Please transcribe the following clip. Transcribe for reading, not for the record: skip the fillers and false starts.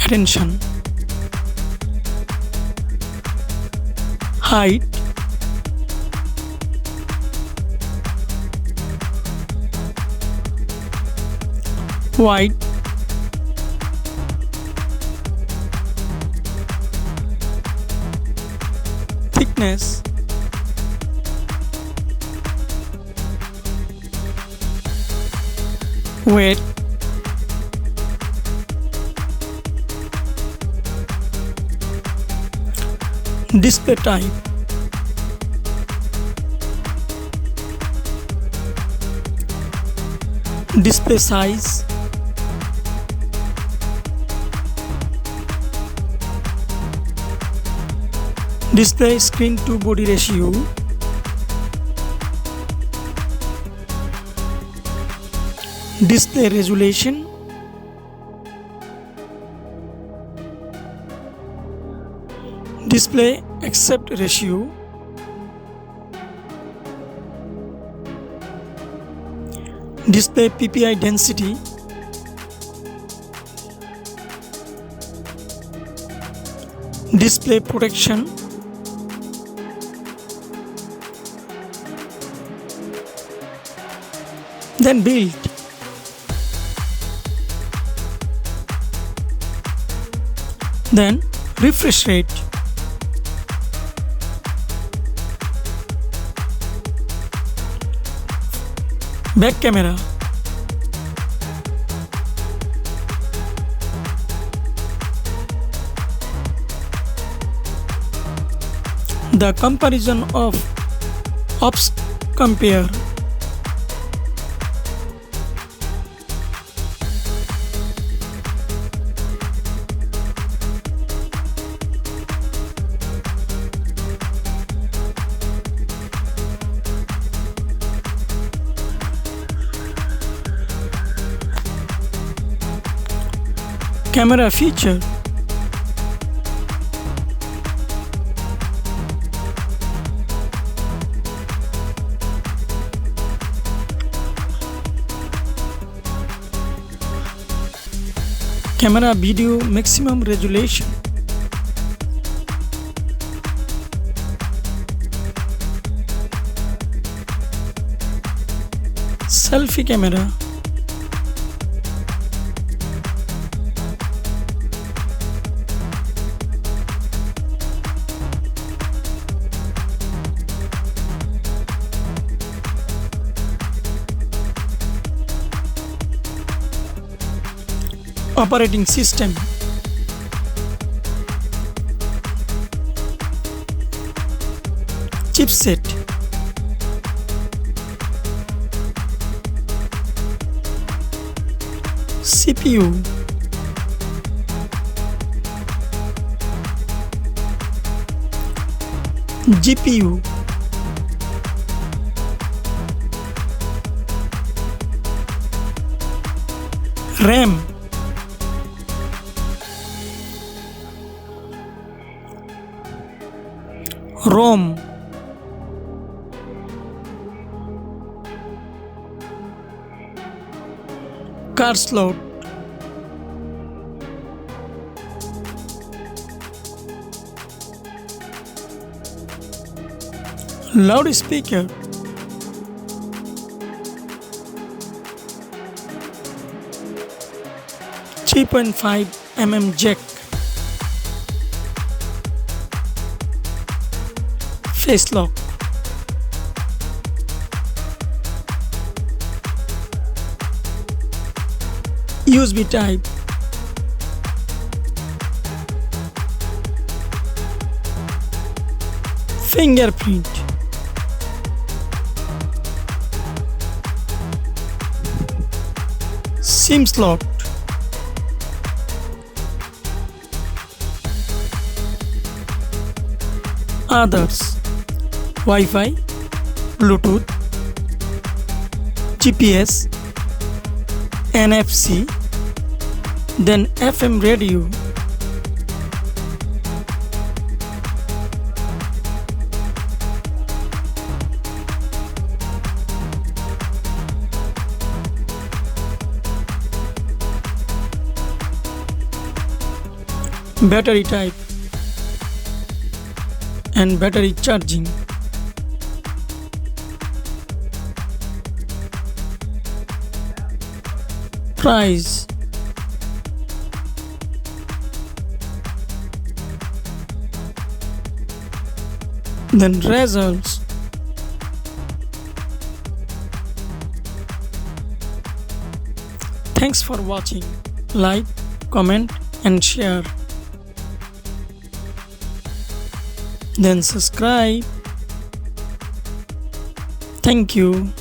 attention, height, weight, thickness, weight, display type, display size, display screen to body ratio, display resolution, display aspect ratio, display PPI density, display protection, then build. Then refresh rate. Back camera. The comparison of OFS compare. Camera feature. Camera video maximum resolution. Selfie camera. Operating system. Chipset. CPU. GPU. RAM. ROM. Card slot. Loudspeaker. .5 jack. Face lock. USB type. Fingerprint. SIM slot. Others. Wi-Fi, Bluetooth, GPS, NFC, then FM radio. battery type and battery charging. Price. Then results. Thanks for watching. Like, comment and share. Then subscribe. Thank you.